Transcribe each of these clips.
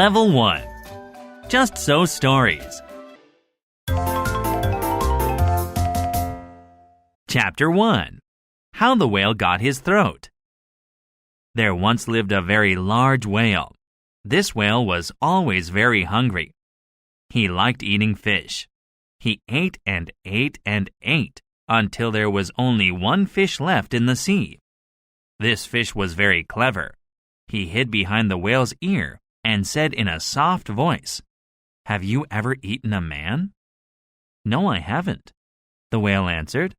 Level 1. Just So Stories. Chapter 1. How the Whale Got His Throat. There once lived a very large whale. This whale was always very hungry. He liked eating fish. He ate and ate and ate until there was only one fish left in the sea. This fish was very clever. He hid behind the whale's ear and said in a soft voice, "Have you ever eaten a man?" "No, I haven't," the whale answered.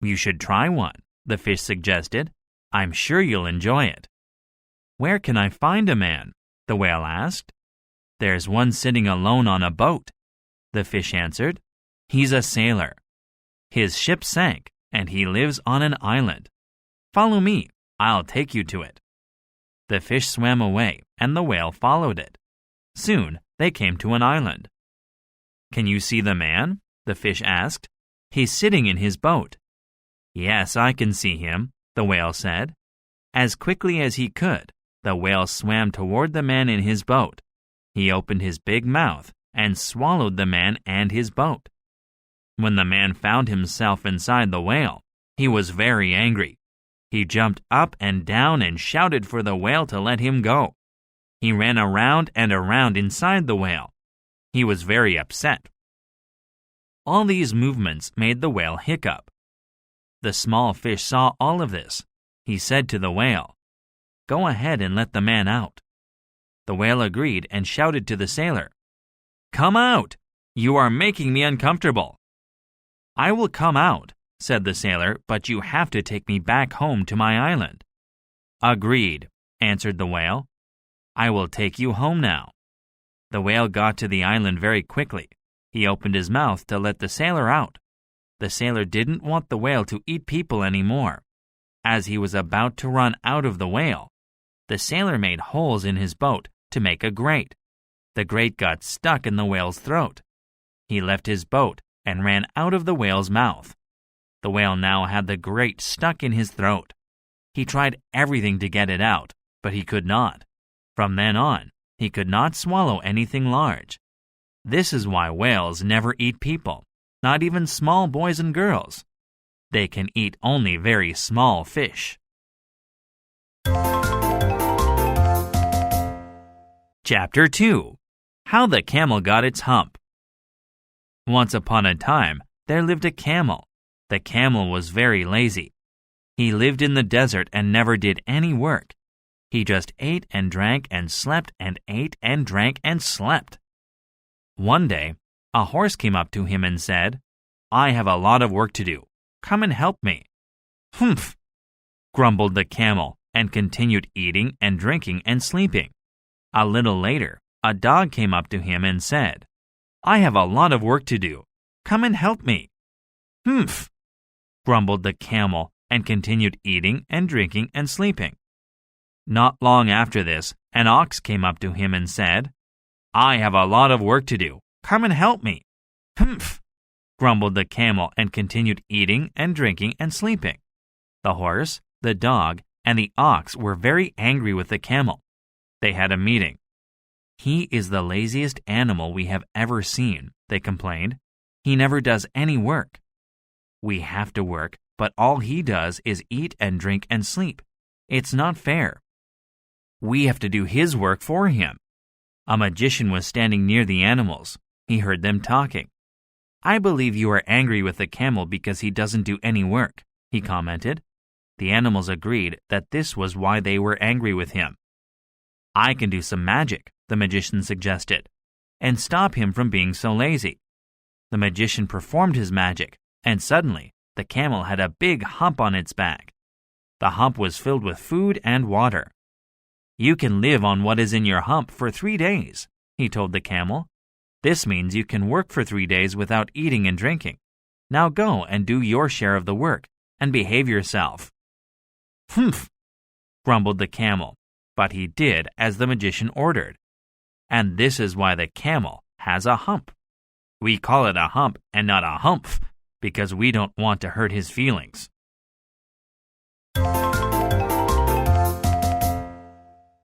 "You should try one," the fish suggested. "I'm sure you'll enjoy it." "Where can I find a man?" the whale asked. "There's one sitting alone on a boat," the fish answered. "He's a sailor. His ship sank, and he lives on an island. Follow me, I'll take you to it." The fish swam away, and the whale followed it. Soon they came to an island. "Can you see the man?" the fish asked. "He's sitting in his boat." "Yes, I can see him," the whale said. As quickly as he could, the whale swam toward the man in his boat. He opened his big mouth and swallowed the man and his boat. When the man found himself inside the whale, he was very angry. He jumped up and down and shouted for the whale to let him go. He ran around and around inside the whale. He was very upset. All these movements made the whale hiccup. The small fish saw all of this. He said to the whale, "Go ahead and let the man out." The whale agreed and shouted to the sailor, "Come out! You are making me uncomfortable." "I will come out," said the sailor, "but you have to take me back home to my island." "Agreed," answered the whale. "I will take you home now." The whale got to the island very quickly. He opened his mouth to let the sailor out. The sailor didn't want the whale to eat people anymore. As he was about to run out of the whale, the sailor made holes in his boat to make a grate. The grate got stuck in the whale's throat. He left his boat and ran out of the whale's mouth. The whale now had the grate stuck in his throat. He tried everything to get it out, but he could not. From then on, he could not swallow anything large. This is why whales never eat people, not even small boys and girls. They can eat only very small fish. Chapter 2. How the Camel Got Its Hump. Once upon a time, there lived a camel. The camel was very lazy. He lived in the desert and never did any work. He just ate and drank and slept and ate and drank and slept. One day, a horse came up to him and said, "I have a lot of work to do. Come and help me." "Humph," grumbled the camel and continued eating and drinking and sleeping. A little later, a dog came up to him and said, "I have a lot of work to do. Come and help me." "Humph," grumbled the camel and continued eating and drinking and sleeping. Not long after this, an ox came up to him and said, "I have a lot of work to do. Come and help me." "Humph," grumbled the camel and continued eating and drinking and sleeping. The horse, the dog, and the ox were very angry with the camel. They had a meeting. "He is the laziest animal we have ever seen," they complained. "He never does any work. We have to work, but all he does is eat and drink and sleep. It's not fair. We have to do his work for him." A magician was standing near the animals. He heard them talking. "I believe you are angry with the camel because he doesn't do any work," he commented. The animals agreed that this was why they were angry with him. "I can do some magic," the magician suggested, "and stop him from being so lazy." The magician performed his magic, and suddenly the camel had a big hump on its back. The hump was filled with food and water. "You can live on what is in your hump for 3 days," he told the camel. "This means you can work for 3 days without eating and drinking. Now go and do your share of the work, and behave yourself." "Humph," grumbled the camel, but he did as the magician ordered. And this is why the camel has a hump. We call it a hump and not a humph, because we don't want to hurt his feelings.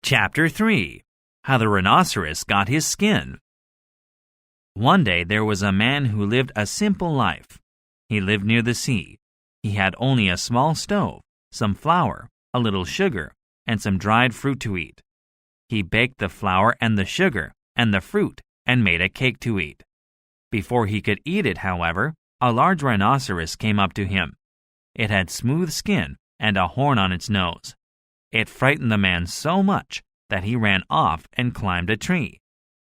Chapter 3. How the Rhinoceros Got His Skin. One day there was a man who lived a simple life. He lived near the sea. He had only a small stove, some flour, a little sugar, and some dried fruit to eat. He baked the flour and the sugar and the fruit and made a cake to eat. Before he could eat it, however, a large rhinoceros came up to him. It had smooth skin and a horn on its nose. It frightened the man so much that he ran off and climbed a tree.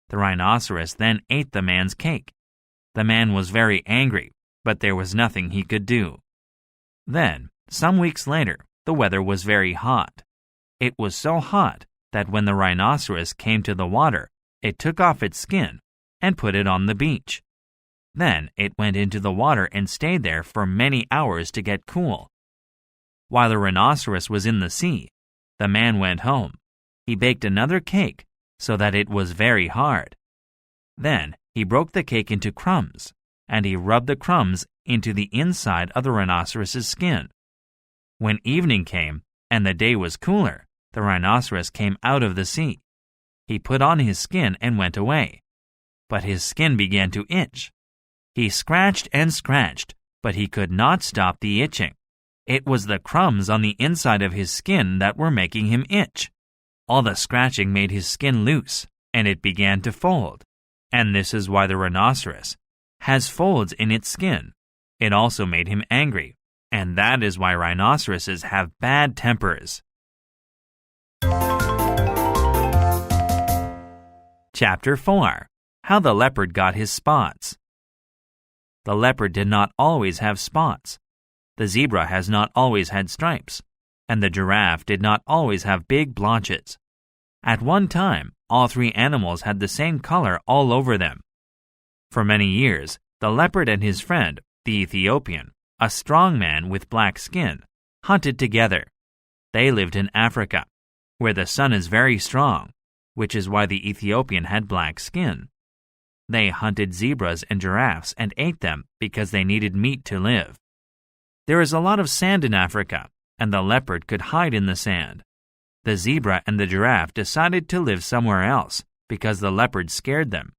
The rhinoceros then ate the man's cake. The man was very angry, but there was nothing he could do. Then, some weeks later, the weather was very hot. It was so hot that when the rhinoceros came to the water, it took off its skin and put it on the beach. Then it went into the water and stayed there for many hours to get cool. While the rhinoceros was in the sea, the man went home. He baked another cake so that it was very hard. Then he broke the cake into crumbs, and he rubbed the crumbs into the inside of the rhinoceros's skin. When evening came and the day was cooler, the rhinoceros came out of the sea. He put on his skin and went away. But his skin began to itch. He scratched and scratched, but he could not stop the itching. It was the crumbs on the inside of his skin that were making him itch. All the scratching made his skin loose, and it began to fold. And this is why the rhinoceros has folds in its skin. It also made him angry, and that is why rhinoceroses have bad tempers. Chapter 4. How the Leopard Got His Spots. The leopard did not always have spots. The zebra has not always had stripes, and the giraffe did not always have big blotches. At one time, all three animals had the same color all over them. For many years, the leopard and his friend, the Ethiopian, a strong man with black skin, hunted together. They lived in Africa, where the sun is very strong, which is why the Ethiopian had black skin. They hunted zebras and giraffes and ate them because they needed meat to live. There is a lot of sand in Africa, and the leopard could hide in the sand. The zebra and the giraffe decided to live somewhere else because the leopard scared them.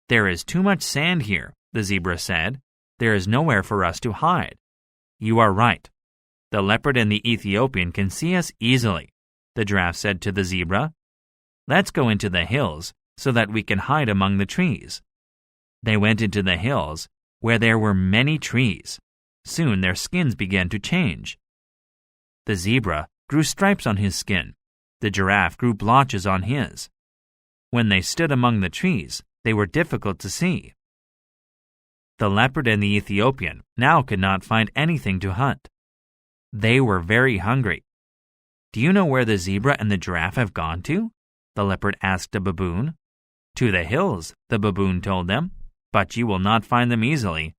"There is too much sand here," the zebra said. "There is nowhere for us to hide." "You are right. The leopard and the Ethiopian can see us easily," the giraffe said to the zebra. "Let's go into the hills so that we can hide among the trees." They went into the hills where there were many trees. Soon their skins began to change. The zebra grew stripes on his skin. The giraffe grew blotches on his. When they stood among the trees, they were difficult to see. The leopard and the Ethiopian now could not find anything to hunt. They were very hungry. "Do you know where the zebra and the giraffe have gone to?" the leopard asked a baboon. "To the hills," the baboon told them, "but you will not find them easily."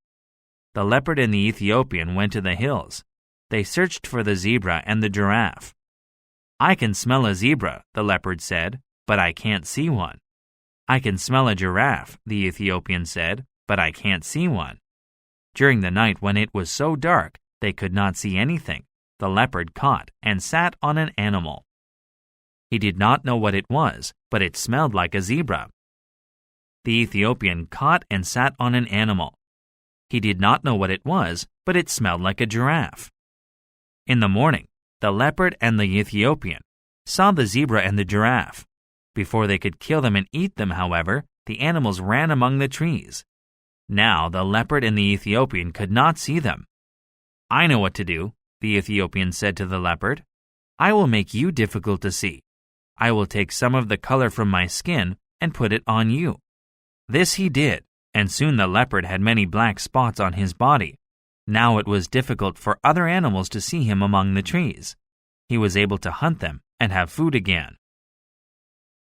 The leopard and the Ethiopian went to the hills. They searched for the zebra and the giraffe. "I can smell a zebra," the leopard said, "but I can't see one." "I can smell a giraffe," the Ethiopian said, "but I can't see one." During the night when it was so dark they could not see anything, the leopard caught and sat on an animal. He did not know what it was, but it smelled like a zebra. The Ethiopian caught and sat on an animal. He did not know what it was, but it smelled like a giraffe. In the morning, the leopard and the Ethiopian saw the zebra and the giraffe. Before they could kill them and eat them, however, the animals ran among the trees. Now the leopard and the Ethiopian could not see them. "I know what to do," the Ethiopian said to the leopard. "I will make you difficult to see. I will take some of the color from my skin and put it on you." This he did, and soon the leopard had many black spots on his body. Now it was difficult for other animals to see him among the trees. He was able to hunt them and have food again.